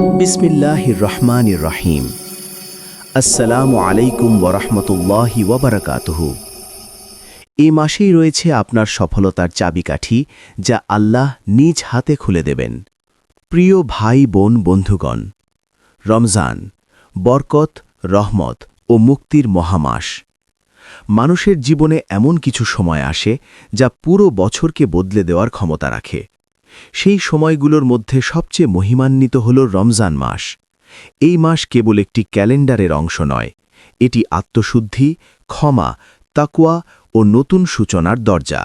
বিসমিল্লাহির রহমানির রহিম। আসসালামু আলাইকুম ওয়ারাহমাতুল্লাহি ওয়াবারাকাতুহু। এই মাসেই রয়েছে আপনার সফলতার চাবিকাঠি, যা আল্লাহ নিজ হাতে খুলে দেবেন। প্রিয় ভাই বোন বন্ধুগণ, রমজান বরকত, রহমত ও মুক্তির মহামাস। মানুষের জীবনে এমন কিছু সময় আসে যা পুরো বছরকে বদলে দেওয়ার ক্ষমতা রাখে। সেই সময়গুলোর মধ্যে সবচেয়ে মহিমান্বিত হল রমজান মাস। এই মাস কেবল একটি ক্যালেন্ডারের অংশ নয়, এটি আত্মশুদ্ধি, ক্ষমা, তাকওয়া ও নতুন সূচনার দরজা।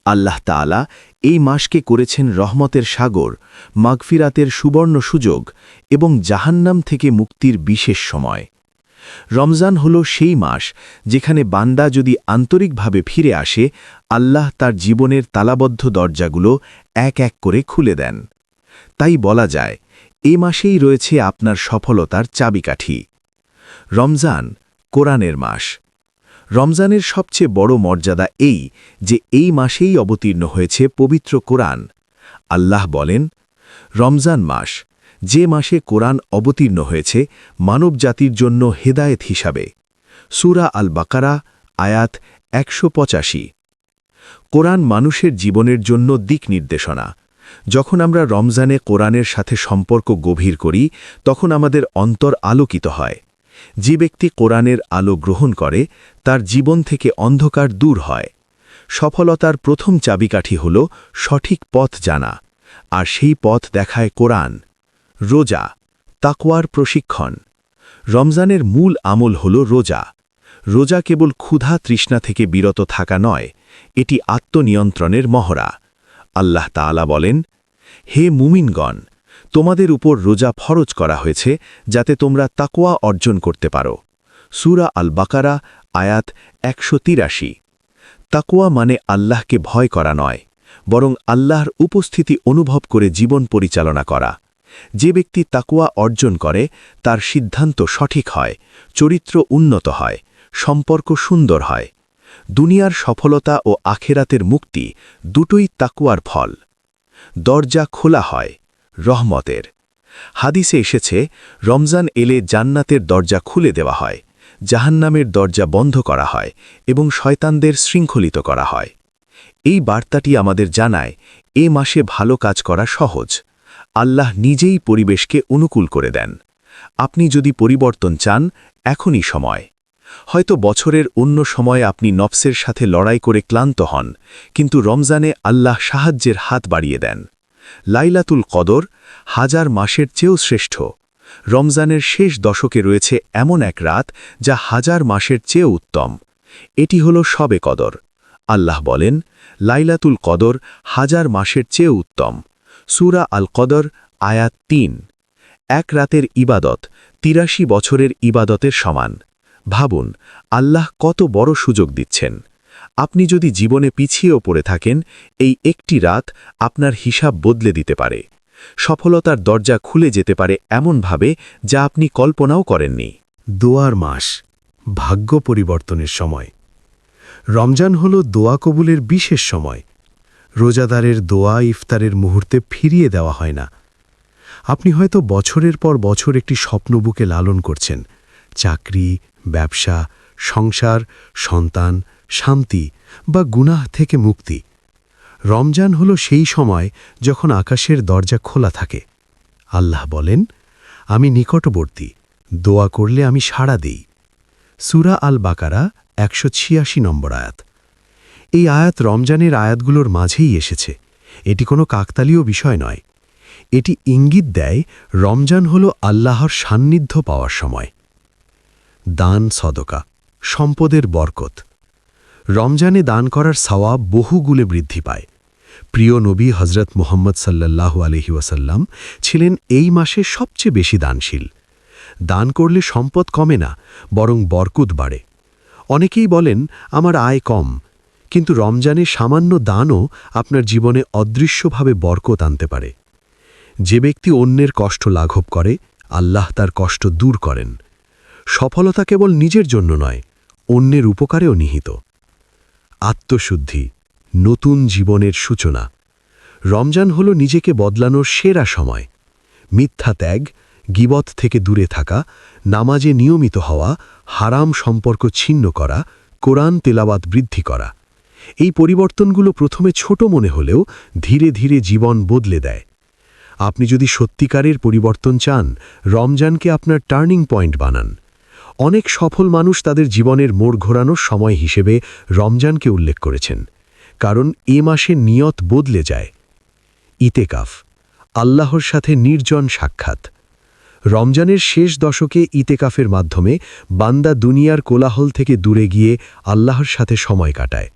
আল্লাহ তাআলা এই মাসকে করেছেন রহমতের সাগর, মাগফিরাতের সুবর্ণ সুযোগ এবং জাহান্নাম থেকে মুক্তির বিশেষ সময়। রমজান হল সেই মাস যেখানে বান্দা যদি আন্তরিকভাবে ফিরে আসে, আল্লাহ তার জীবনের তালাবদ্ধ দরজাগুলো এক এক করে খুলে দেন। তাই বলা যায়, এ মাসেই রয়েছে আপনার সফলতার চাবিকাঠি। রমজান কোরআনের মাস। রমজানের সবচেয়ে বড় মর্যাদা এই যে এই মাসেই অবতীর্ণ হয়েছে পবিত্র কোরআন। আল্লাহ বলেন, রমজান মাস, যে মাসে কোরআন অবতীর্ণ হয়েছে মানবজাতির জন্য হেদায়েত হিসাবে। সূরা আল বাকারা, আয়াত ১৮৫। কোরআন মানুষের জীবনের জন্য দিক নির্দেশনা। যখন আমরা রমজানে কোরআনের সাথে সম্পর্ক গভীর করি, তখন আমাদের অন্তর আলোকিত হয়। যে ব্যক্তি কোরআনের আলো গ্রহণ করে, তার জীবন থেকে অন্ধকার দূর হয়। সফলতার প্রথম চাবিকাঠি হল সঠিক পথ জানা, আর সেই পথ দেখায় কোরআন। রোজা, তাকওয়ার প্রশিক্ষণ। রমজানের মূল আমল হল রোজা। রোজা কেবল ক্ষুধা তৃষ্ণা থেকে বিরত থাকা নয়, এটি আত্মনিয়ন্ত্রণের মহড়া। আল্লাহ তাআলা বলেন, হে মুমিনগণ, তোমাদের উপর রোজা ফরজ করা হয়েছে যাতে তোমরা তাকওয়া অর্জন করতে পারো। সূরা আল বাকারা, আয়াত ১৮৩। তাকওয়া মানে আল্লাহকে ভয় করা নয়, বরং আল্লাহর উপস্থিতি অনুভব করে জীবন পরিচালনা করা। যে ব্যক্তি তাকওয়া অর্জন করে, তার সিদ্ধান্ত সঠিক হয়, চরিত্র উন্নত হয়, সম্পর্ক সুন্দর হয়। দুনিয়ার সফলতা ও আখেরাতের মুক্তি দুটোই তাকওয়ার ফল। দরজা খোলা হয় রহমতের। হাদিসে এসেছে, রমজান এলে জান্নাতের দরজা খুলে দেওয়া হয়, জাহান্নামের দরজা বন্ধ করা হয় এবং শয়তানদের শৃঙ্খলিত করা হয়। এই বার্তাটি আমাদের জানায়, এ মাসে ভালো কাজ করা সহজ। আল্লাহ নিজেই পরিবেশকে অনুকূল করে দেন। আপনি যদি পরিবর্তন চান, এখনই সময়। হয়তো বছরের অন্য সময়ে আপনি নফসের সাথে লড়াই করে ক্লান্ত হন, কিন্তু রমজানে আল্লাহ সাহায্যের হাত বাড়িয়ে দেন। লাইলাতুল কদর হাজার মাসের চেয়েও শ্রেষ্ঠ। রমজানের শেষ দশকে রয়েছে এমন এক রাত যা হাজার মাসের চেয়েও উত্তম। এটি হল শবে কদর। আল্লাহ বলেন, লাইলাতুল কদর হাজার মাসের চেয়েও উত্তম। সূরা আল কদর, আয়াত ৩। এক রাতের ইবাদত ৮৩ বছরের ইবাদতের সমান। ভাবুন, আল্লাহ কত বড় সুযোগ দিচ্ছেন। আপনি যদি জীবনে পিছিয়েও পড়ে থাকেন, এই একটি রাত আপনার হিসাব বদলে দিতে পারে। সফলতার দরজা খুলে যেতে পারে এমনভাবে যা আপনি কল্পনাও করেননি। দোয়ার মাস, ভাগ্য পরিবর্তনের সময়। রমজান হল দোয়া কবুলের বিশেষ সময়। রোজাদারের দোয়া ইফতারের মুহূর্তে ফিরিয়ে দেওয়া হয় না। আপনি হয়তো বছরের পর বছর একটি স্বপ্ন বুকে লালন করছেন, চাকরি, ব্যবসা, সংসার, সন্তান, শান্তি বা গুনাহ থেকে মুক্তি। রমজান হল সেই সময় যখন আকাশের দরজা খোলা থাকে। আল্লাহ বলেন, আমি নিকটবর্তী, দোয়া করলে আমি সাড়া দেই। সূরা আল বাকারা, ১৮৬ নম্বর আয়াত। এই আয়াত রমজানের আয়াতগুলোর মাঝেই এসেছে। এটি কোনো কাকতালীয় বিষয় নয়। এটি ইঙ্গিত দেয় রমজান হল আল্লাহর সান্নিধ্য পাওয়ার সময়। দান সদকা, সম্পদের বরকত। রমজানে দান করার সওয়াব বহুগুণে বৃদ্ধি পায়। প্রিয় নবী হজরত মুহাম্মদ সাল্লাল্লাহু আলাইহি ওয়াসাল্লাম ছিলেন এই মাসে সবচেয়ে বেশি দানশীল। দান করলে সম্পদ কমে না, বরং বরকত বাড়ে। অনেকেই বলেন, আমার আয় কম, কিন্তু রমজানে সামান্য দানও আপনার জীবনে অদৃশ্যভাবে বরকত আনতে পারে। যে ব্যক্তি অন্যের কষ্ট লাঘব করে, আল্লাহ তার কষ্ট দূর করেন। সফলতা কেবল নিজের জন্য নয়, অন্যের উপকারেও নিহিত। আত্মশুদ্ধি, নতুন জীবনের সূচনা। রমজান হল নিজেকে বদলানোর সেরা সময়। মিথ্যা ত্যাগ, গীবত থেকে দূরে থাকা, নামাজে নিয়মিত হওয়া, হারাম সম্পর্ক ছিন্ন করা, কোরআন তেলাওয়াত বৃদ্ধি করা। এই পরিবর্তনগুলো প্রথমে ছোট মনে হলেও ধীরে ধীরে জীবন বদলে দেয়। আপনি যদি সত্যিকারের পরিবর্তন চান, রমজানকে আপনার টার্নিং পয়েন্ট বানান। অনেক সফল মানুষ তাদের জীবনের মোড় ঘোরানোর সময় হিসেবে রমজানকে উল্লেখ করেছেন, কারণ এ মাসে নিয়ত বদলে যায়। ইতেকাফ, আল্লাহর সাথে নির্জন সাক্ষাৎ। রমজানের শেষ দশকে ইতেকাফের মাধ্যমে বান্দা দুনিয়ার কোলাহল থেকে দূরে গিয়ে আল্লাহর সাথে সময় কাটায়।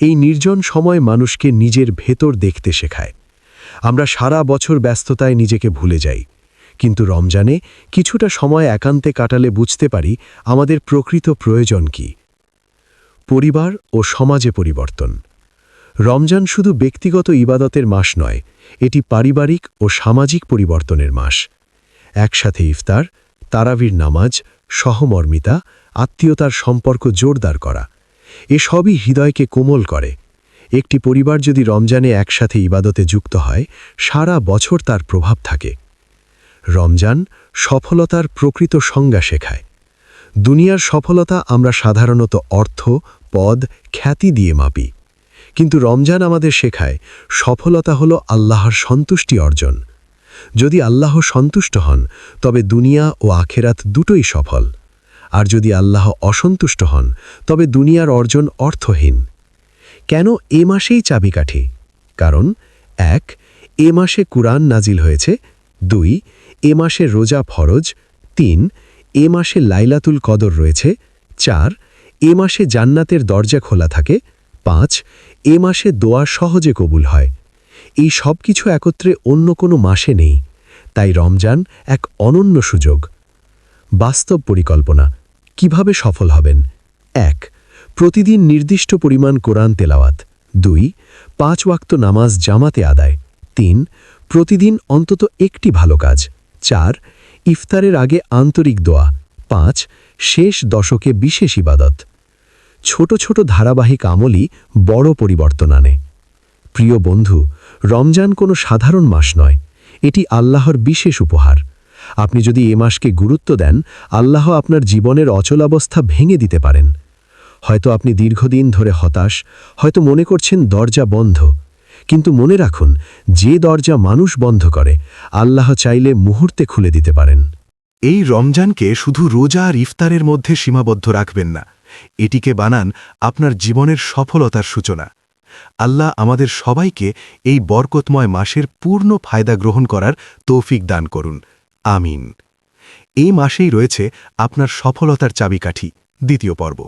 এই নির্জন সময় মানুষকে নিজের ভেতর দেখতে শেখায়। আমরা সারা বছর ব্যস্ততায় নিজেকে ভুলে যাই, কিন্তু রমজানে কিছুটা সময় একান্তে কাটালে বুঝতে পারি আমাদের প্রকৃত প্রয়োজন কি। পরিবার ও সমাজে পরিবর্তন। রমজান শুধু ব্যক্তিগত ইবাদতের মাস নয়, এটি পারিবারিক ও সামাজিক পরিবর্তনের মাস। একসাথে ইফতার, তারাবির নামাজ, সহমর্মিতা, আত্মীয়তার সম্পর্ক জোরদার করা, এসবই হৃদয়কে কোমল করে। একটি পরিবার যদি রমজানে একসাথে ইবাদতে যুক্ত হয়, সারা বছর তার প্রভাব থাকে। রমজান সফলতার প্রকৃত সংজ্ঞা শেখায়। দুনিয়ার সফলতা আমরা সাধারণত অর্থ, পদ, খ্যাতি দিয়ে মাপি, কিন্তু রমজান আমাদের শেখায় সফলতা হল আল্লাহর সন্তুষ্টি অর্জন। যদি আল্লাহ সন্তুষ্ট হন, তবে দুনিয়া ও আখেরাত দুটোই সফল, আর যদি আল্লাহ অসন্তুষ্ট হন, তবে দুনিয়ার অর্জন অর্থহীন। কেন এ মাসেই চাবিকাঠি? কারণ ১. এ মাসে কুরআন নাজিল হয়েছে। ২. এ মাসে রোজা ফরজ। ৩. এ মাসে লাইলাতুল কদর রয়েছে। ৪. এ মাসে জান্নাতের দরজা খোলা থাকে। ৫. এ মাসে দোয়া সহজে কবুল হয়। এই সব কিছু একত্রে অন্য কোনো মাসে নেই, তাই রমজান এক অনন্য সুযোগ। বাস্তব পরিকল্পনা। কিভাবে সফল হবেন? ১. প্রতিদিন নির্দিষ্ট পরিমাণ কোরআন তেলাওয়াত। ২. ৫ ওয়াক্ত নামাজ জামাতে আদায়। ৩. প্রতিদিন অন্তত একটি ভালো কাজ। ৪. ইফতারের আগে আন্তরিক দোয়া। ৫. শেষ দশকে বিশেষ ইবাদত। ছোট ছোট ধারাবাহিক আমলই বড় পরিবর্তন আনে। প্রিয় বন্ধু, রমজান কোনো সাধারণ মাস নয়, এটি আল্লাহর বিশেষ উপহার। আপনি যদি এ মাসকে গুরুত্ব দেন, আল্লাহ আপনার জীবনের অচলাবস্থা ভেঙে দিতে পারেন। হয়তো আপনি দীর্ঘদিন ধরে হতাশ, হয়তো মনে করছেন দরজা বন্ধ, কিন্তু মনে রাখুন, যে দরজা মানুষ বন্ধ করে, আল্লাহ চাইলে মুহূর্তে খুলে দিতে পারেন। এই রমজানকে শুধু রোজা আর ইফতারের মধ্যে সীমাবদ্ধ রাখবেন না, এটিকে বানান আপনার জীবনের সফলতার সূচনা। আল্লাহ আমাদের সবাইকে এই বরকতময় মাসের পূর্ণ ফায়দা গ্রহণ করার তৌফিক দান করুন। আমিন। এই মাসেই রয়েছে আপনার সফলতার চাবিকাঠি দ্বিতীয় পর্ব।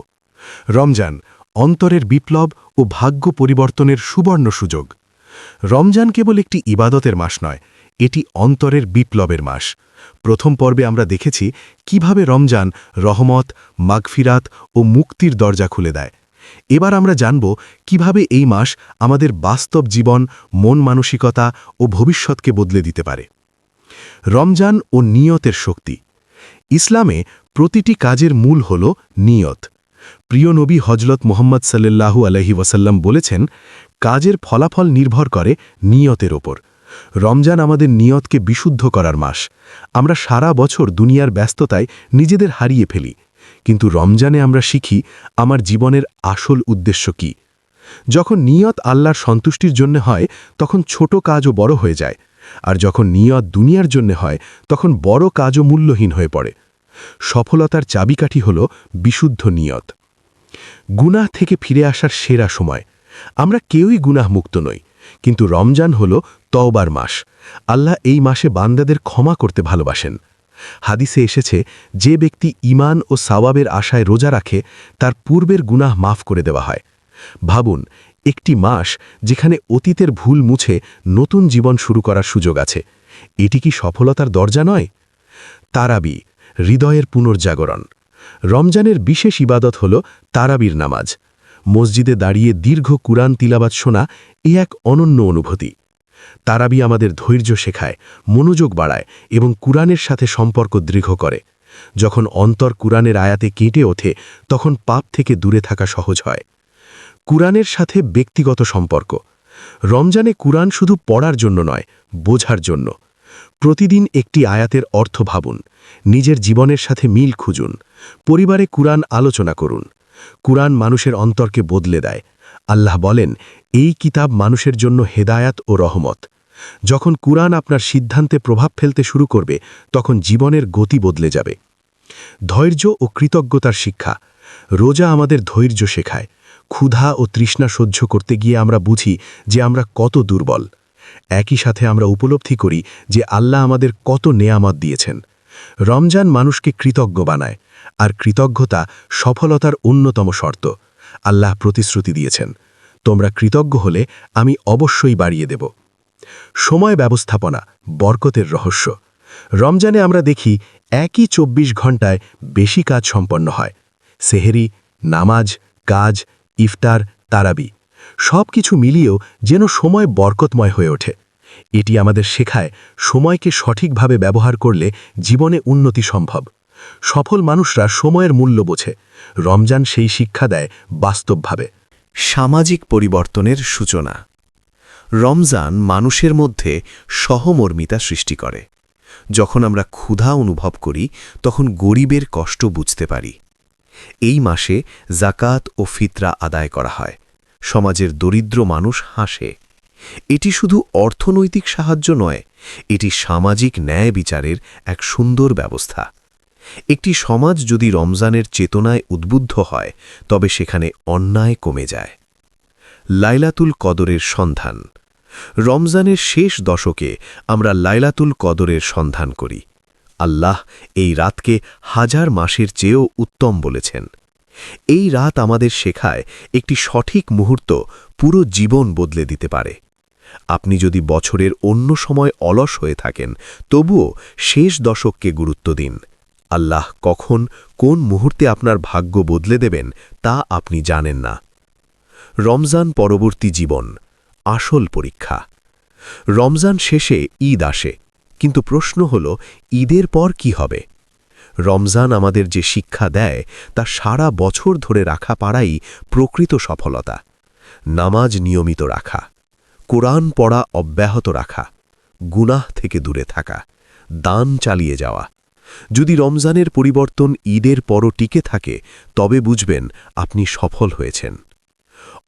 রমজান অন্তরের বিপ্লব ও ভাগ্য পরিবর্তনের সুবর্ণ সুযোগ। রমজান কেবল একটি ইবাদতের মাস নয়, এটি অন্তরের বিপ্লবের মাস। প্রথম পর্বে আমরা দেখেছি কিভাবে রমজান রহমত, মাগফিরাত ও মুক্তির দরজা খুলে দেয়। এবার আমরা জানব কিভাবে এই মাস আমাদের বাস্তব জীবন, মন মানসিকতা ও ভবিষ্যৎকে বদলে দিতে পারে। রমজান ও নিয়তের শক্তি। ইসলামে প্রতিটি কাজের মূল হল নিয়ত। প্রিয় নবী হজরত মুহাম্মদ সাল্লাল্লাহু আলাইহি ওয়াসাল্লাম বলেছেন, কাজের ফলাফল নির্ভর করে নিয়তের ওপর। রমজান আমাদের নিয়তকে বিশুদ্ধ করার মাস। আমরা সারা বছর দুনিয়ার ব্যস্ততায় নিজেদের হারিয়ে ফেলি, কিন্তু রমজানে আমরা শিখি আমার জীবনের আসল উদ্দেশ্য কি। যখন নিয়ত আল্লাহর সন্তুষ্টির জন্য হয়, তখন ছোট কাজও বড় হয়ে যায়, আর যখন নিয়ত দুনিয়ার জন্য হয়, তখন বড় কাজও মূল্যহীন হয়ে পড়ে। সফলতার চাবিকাঠি হল বিশুদ্ধ নিয়ত। গুনাহ থেকে ফিরে আসার সেরা সময়। আমরা কেউই গুনাহ মুক্ত নই, কিন্তু রমজান হল তওবার মাস। আল্লাহ এই মাসে বান্দাদের ক্ষমা করতে ভালোবাসেন। হাদিসে এসেছে, যে ব্যক্তি ঈমান ও সাওয়াবের আশায় রোজা রাখে, তার পূর্বের গুনাহ মাফ করে দেওয়া হয়। ভাবুন, একটি মাস যেখানে অতীতের ভুল মুছে নতুন জীবন শুরু করার সুযোগ আছে। এটি কি সফলতার দরজা নয়? তারাবি, হৃদয়ের পুনর্জাগরণ। রমজানের বিশেষ ইবাদত হল তারাবির নামাজ। মসজিদে দাঁড়িয়ে দীর্ঘ কুরআন তিলাওয়াত শোনা এ এক অনন্য অনুভূতি। তারাবি আমাদের ধৈর্য শেখায়, মনোযোগ বাড়ায় এবং কুরআনের সাথে সম্পর্ক দৃঢ় করে। যখন অন্তর কুরআনের আয়াতে কেটে ওঠে, তখন পাপ থেকে দূরে থাকা সহজ হয়। কুরআনের সাথে ব্যক্তিগত সম্পর্ক। রমজানে কুরআন শুধু পড়ার জন্য নয়, বোঝার জন্য। প্রতিদিন একটি আয়াতের অর্থ ভাবুন, নিজের জীবনের সাথে মিল খুঁজুন, পরিবারে কুরআন আলোচনা করুন। কুরআন মানুষের অন্তরকে বদলে দেয়। আল্লাহ বলেন, এই কিতাব মানুষের জন্য হেদায়াত ও রহমত। যখন কুরআন আপনার সিদ্ধান্তে প্রভাব ফেলতে শুরু করবে, তখন জীবনের গতি বদলে যাবে। ধৈর্য ও কৃতজ্ঞতার শিক্ষা। রোজা আমাদের ধৈর্য শেখায়। ক্ষুধা ও তৃষ্ণা সহ্য করতে গিয়ে আমরা বুঝি যে আমরা কত দুর্বল। একই সাথে আমরা উপলব্ধি করি যে আল্লাহ আমাদের কত নেয়ামত দিয়েছেন। রমজান মানুষকে কৃতজ্ঞ বানায়, আর কৃতজ্ঞতা সফলতার অন্যতম শর্ত। আল্লাহ প্রতিশ্রুতি দিয়েছেন, তোমরা কৃতজ্ঞ হলে আমি অবশ্যই বাড়িয়ে দেব। সময় ব্যবস্থাপনা বরকতের রহস্য। রমজানে আমরা দেখি একই ২৪ ঘণ্টায় বেশি কাজ সম্পন্ন হয়। সেহেরি, নামাজ, কাজ, ইফতার, তারাবি সব কিছু মিলিয়েও যেন সময় বরকতময় হয়ে ওঠে। এটি আমাদের শেখায় সময়কে সঠিকভাবে ব্যবহার করলে জীবনে উন্নতি সম্ভব। সফল মানুষরা সময়ের মূল্য বোঝে। রমজান সেই শিক্ষা দেয় বাস্তবভাবে। সামাজিক পরিবর্তনের সূচনা। রমজান মানুষের মধ্যে সহমর্মিতা সৃষ্টি করে। যখন আমরা ক্ষুধা অনুভব করি, তখন গরিবের কষ্ট বুঝতে পারি। এই মাসে জাকাত ও ফিতরা আদায় করা হয়। সমাজের দরিদ্র মানুষ হাসে। এটি শুধু অর্থনৈতিক সাহায্য নয়, এটি সামাজিক ন্যায় বিচারের এক সুন্দর ব্যবস্থা। একটি সমাজ যদি রমজানের চেতনায় উদ্বুদ্ধ হয়, তবে সেখানে অন্যায় কমে যায়। লাইলাতুল কদরের সন্ধান। রমজানের শেষ দশকে আমরা লাইলাতুল কদরের সন্ধান করি। আল্লাহ এই রাতকে হাজার মাসের চেয়েও উত্তম বলেছেন। এই রাত আমাদের শেখায় একটি সঠিক মুহূর্ত পুরো জীবন বদলে দিতে পারে। আপনি যদি বছরের অন্য সময় অলস হয়ে থাকেন, তবুও শেষ দশককে গুরুত্ব দিন। আল্লাহ কখন কোন মুহূর্তে আপনার ভাগ্য বদলে দেবেন তা আপনি জানেন না। রমজান পরবর্তী জীবন আসল পরীক্ষা। রমজান শেষে ঈদ আসে, কিন্তু প্রশ্ন হল, ঈদের পর কি হবে? রমজান আমাদের যে শিক্ষা দেয় তা সারা বছর ধরে রাখা পারাই প্রকৃত সফলতা। নামাজ নিয়মিত রাখা, কোরআন পড়া অব্যাহত রাখা, গুনাহ থেকে দূরে থাকা, দান চালিয়ে যাওয়া। যদি রমজানের পরিবর্তন ঈদের পরও টিকে থাকে, তবে বুঝবেন আপনি সফল হয়েছেন।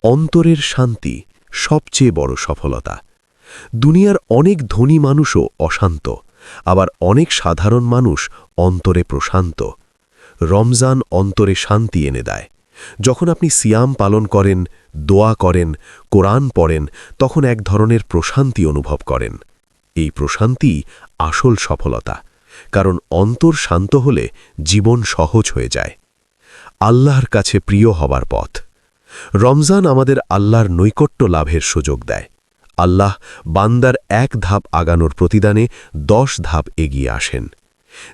অন্তরের শান্তি সবচেয়ে বড় সফলতা। দুনিয়ার অনেক ধনী মানুষও অশান্ত, আবার অনেক সাধারণ মানুষ অন্তরে প্রশান্ত। রমজান অন্তরে শান্তি এনে দেয়। যখন আপনি সিয়াম পালন করেন, দোয়া করেন, কোরআন পড়েন, তখন এক ধরনের প্রশান্তি অনুভব করেন। এই প্রশান্তি আসল সফলতা, কারণ অন্তর শান্ত হলে জীবন সহজ হয়ে যায়। আল্লাহর কাছে প্রিয় হবার পথ। রমজান আমাদের আল্লাহর নৈকট্য লাভের সুযোগ দেয়। আল্লাহ বান্দার এক ধাপ আগানোর প্রতিদানে 10 ধাপ এগিয়ে আসেন।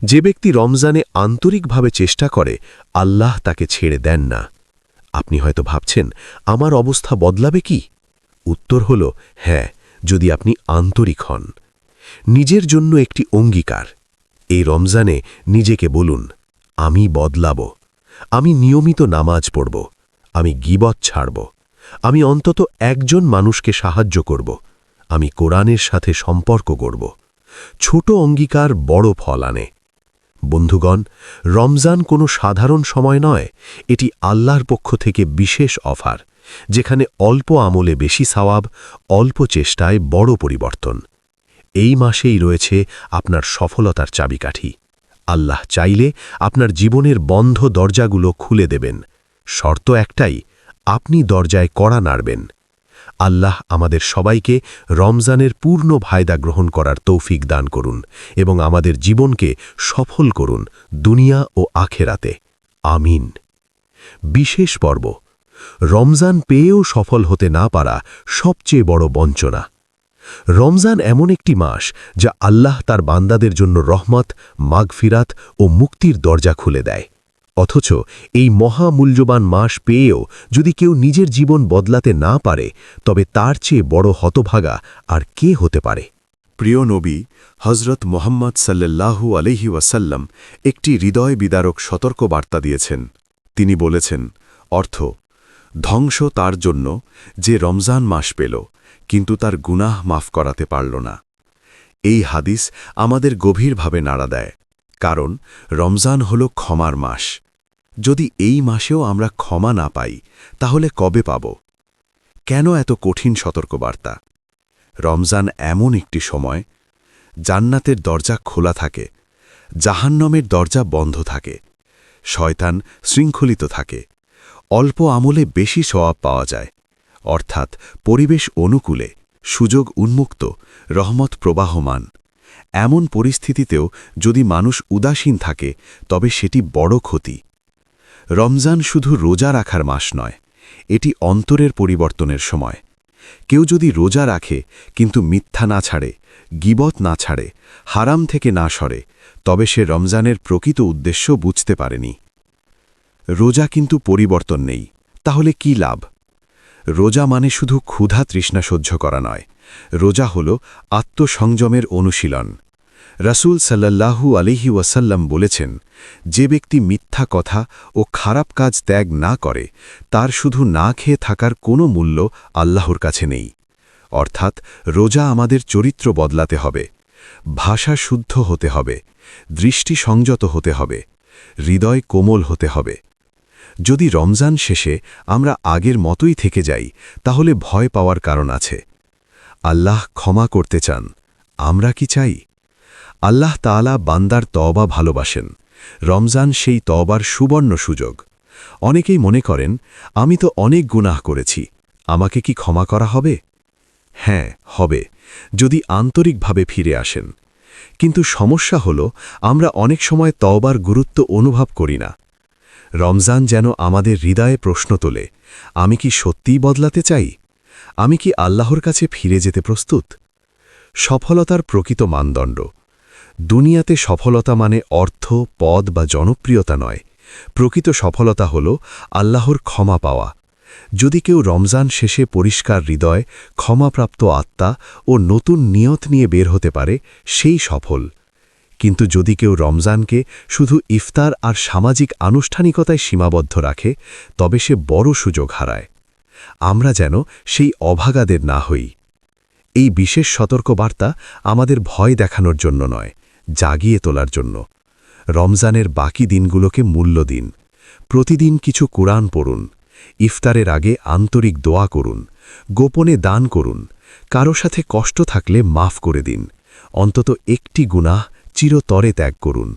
যে ব্যক্তি রমজানে আন্তরিকভাবে চেষ্টা করে, আল্লাহ তাকে ছেড়ে দেন না। আপনি হয়তো ভাবছেন, আমার অবস্থা বদলাবে কি? উত্তর হল হ্যাঁ, যদি আপনি আন্তরিক হন। নিজের জন্য একটি অঙ্গীকার। এই রমজানে নিজেকে বলুন, আমি বদলাব। আমি নিয়মিত নামাজ পড়ব। আমি গীবত ছাড়ব। আমি অন্তত একজন মানুষকে সাহায্য করব। আমি কোরআনের সাথে সম্পর্ক করব। ছোট অঙ্গীকার বড় ফল আনে। বন্ধুগণ, রমজান কোনো সাধারণ সময় নয়, এটি আল্লাহর পক্ষ থেকে বিশেষ অফার, যেখানে অল্প আমলে বেশি সওয়াব, অল্প চেষ্টায় বড় পরিবর্তন। এই মাসেই রয়েছে আপনার সফলতার চাবিকাঠি। আল্লাহ চাইলে আপনার জীবনের বন্ধ দরজাগুলো খুলে দেবেন। শর্ত একটাই, আপনি দরজায় কড়া নাড়বেন। আল্লাহ আমাদের সবাইকে রমজানের পূর্ণ ফায়দা গ্রহণ করার তৌফিক দান করুন এবং আমাদের জীবনকে সফল করুন দুনিয়া ও আখেরাতে। আমিন। বিশেষ পর্ব। রমজান পেয়েও সফল হতে না পারা সবচেয়ে বড় বঞ্চনা। রমজান এমন একটি মাস যা আল্লাহ তার বান্দাদের জন্য রহমত, মাগফিরাত ও মুক্তির দরজা খুলে দেয়। অথচ এই মহামূল্যবান মাস পেয়েও যদি কেউ নিজের জীবন বদলাতে না পারে, তবে তার চেয়ে বড় হতভাগা আর কে হতে পারে? প্রিয় নবী হজরত মোহাম্মদ সাল্লাল্লাহু আলাইহি ওয়াসাল্লাম একটি হৃদয় বিদারক সতর্ক বার্তা দিয়েছেন। তিনি বলেছেন, অর্থ ধ্বংস তার জন্য যে রমজান মাস পেল, কিন্তু তার গুনাহ মাফ করাতে পারল না। এই হাদিস আমাদের গভীরভাবে নাড়া দেয়, কারণ রমজান হল ক্ষমার মাস। যদি এই মাসেও আমরা ক্ষমা না পাই তাহলে কবে পাব? কেন এত কঠিন সতর্কবার্তা? রমজান এমন একটি সময়, জান্নাতের দরজা খোলা থাকে, জাহান্নামের দরজা বন্ধ থাকে, শয়তান শৃঙ্খলিত থাকে, অল্প আমলে বেশি সওয়াব পাওয়া যায়, অর্থাৎ পরিবেশ অনুকূলে, সুযোগ উন্মুক্ত, রহমত প্রবাহমান। এমন পরিস্থিতিতেও যদি মানুষ উদাসীন থাকে তবে সেটি বড় ক্ষতি। রমজান শুধু রোজা রাখার মাস নয়, এটি অন্তরের পরিবর্তনের সময়। কেউ যদি রোজা রাখে কিন্তু মিথ্যা না ছাড়ে, গীবত না ছাড়ে, হারাম থেকে না সরে, তবে সে রমজানের প্রকৃত উদ্দেশ্য বুঝতে পারেনি। রোজা কিন্তু পরিবর্তন নেই, তাহলে কি লাভ? রোজা মানে শুধু ক্ষুধা তৃষ্ণা সহ্য করা নয়, রোজা হল আত্মসংযমের অনুশীলন। রাসূল সাল্লাল্লাহু আলাইহি ওয়াসাল্লাম বলেছেন, যে ব্যক্তি মিথ্যা কথা ও খারাপ কাজ ত্যাগ না করে তার শুধু না খেয়ে থাকার কোনো মূল্য আল্লাহর কাছে নেই। অর্থাৎ রোজা আমাদের চরিত্র বদলাতে হবে, ভাষা শুদ্ধ হতে হবে, দৃষ্টি সংযত হতে হবে, হৃদয় কোমল হতে হবে। যদি রমজান শেষে আমরা আগের মতোই থেকে যাই তাহলে ভয় পাওয়ার কারণ আছে। আল্লাহ ক্ষমা করতে চান, আমরা কি চাই? আল্লাহ তাআলা বান্দার তওবা ভালোবাসেন। রমজান সেই তওবার সুবর্ণ সুযোগ। অনেকেই মনে করেন, আমি তো অনেক গুনাহ করেছি, আমাকে কি ক্ষমা করা হবে? হ্যাঁ, হবে, যদি আন্তরিকভাবে ফিরে আসেন। কিন্তু সমস্যা হল, আমরা অনেক সময় তওবার গুরুত্ব অনুভব করি না। রমজান যেন আমাদের হৃদয়ে প্রশ্ন তোলে, আমি কি সত্যিই বদলাতে চাই? আমি কি আল্লাহর কাছে ফিরে যেতে প্রস্তুত? সফলতার প্রকৃত মানদণ্ড। দুনিয়াতে সফলতা মানে অর্থ, পদ বা জনপ্রিয়তা নয়। প্রকৃত সফলতা হল আল্লাহর ক্ষমা পাওয়া। যদি কেউ রমজান শেষে পরিষ্কার হৃদয়, ক্ষমাপ্রাপ্ত আত্মা ও নতুন নিয়ত নিয়ে বের হতে পারে, সেই সফল। কিন্তু যদি কেউ রমজানকে শুধু ইফতার আর সামাজিক আনুষ্ঠানিকতায় সীমাবদ্ধ রাখে, তবে সে বড় সুযোগ হারায়। আমরা যেন সেই অভাগাদের না হই। এই বিশেষ সতর্কবার্তা আমাদের ভয় দেখানোর জন্য নয়, জাগিয়ে তোলার জন্য। রমজানের বাকি দিনগুলোকে মূল্য দিন। প্রতিদিন কিছু কোরআন পড়ুন, ইফতারের আগে আন্তরিক দোয়া করুন, গোপনে দান করুন, কারো সাথে কষ্ট থাকলে মাফ করে দিন, অন্তত একটি গুনাহ চিরতরে ত্যাগ করুন।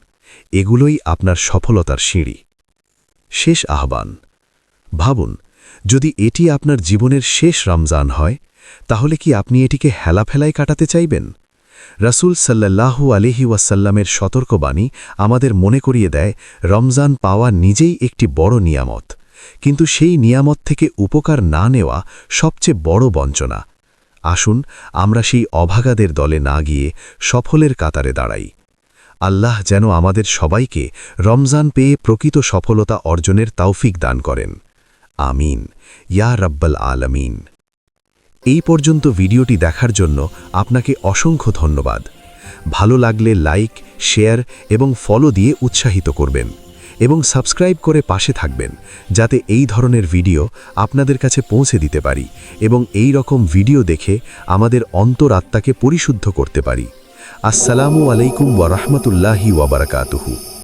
এগুলোই আপনার সফলতার সিঁড়ি। শেষ আহ্বান। ভাবুন, যদি এটি আপনার জীবনের শেষ রমজান হয়, তাহলে কি আপনি এটিকে হেলাফেলায় কাটাতে চাইবেন? রাসূল সাল্লাল্লাহু আলাইহি ওয়াসাল্লামের সতর্কবাণী আমাদের মনে করিয়ে দেয়, রমজান পাওয়া নিজেই একটি বড় নিয়ামত, কিন্তু সেই নিয়ামত থেকে উপকার না নেওয়া সবচেয়ে বড় বঞ্চনা। আসুন আমরা সেই অভাগাদের দলে না গিয়ে সফলের কাতারে দাঁড়াই। আল্লাহ যেন আমাদের সবাইকে রমজান পেয়ে প্রকৃত সফলতা অর্জনের তৌফিক দান করেন। আমিন ইয়া রাব্বাল আলামিন। এই পর্যন্ত ভিডিওটি দেখার জন্য আপনাকে অসংখ্য ধন্যবাদ। ভালো লাগলে লাইক, শেয়ার এবং ফলো দিয়ে উৎসাহিত করবেন এবং সাবস্ক্রাইব করে পাশে থাকবেন, যাতে এই ধরনের ভিডিও আপনাদের কাছে পৌঁছে দিতে পারি এবং এই রকম ভিডিও দেখে আমাদের অন্তরাত্মাকে পরিশুদ্ধ করতে পারি। আসসালামু আলাইকুম ওয়া রাহমাতুল্লাহি ওয়া বারাকাতুহু।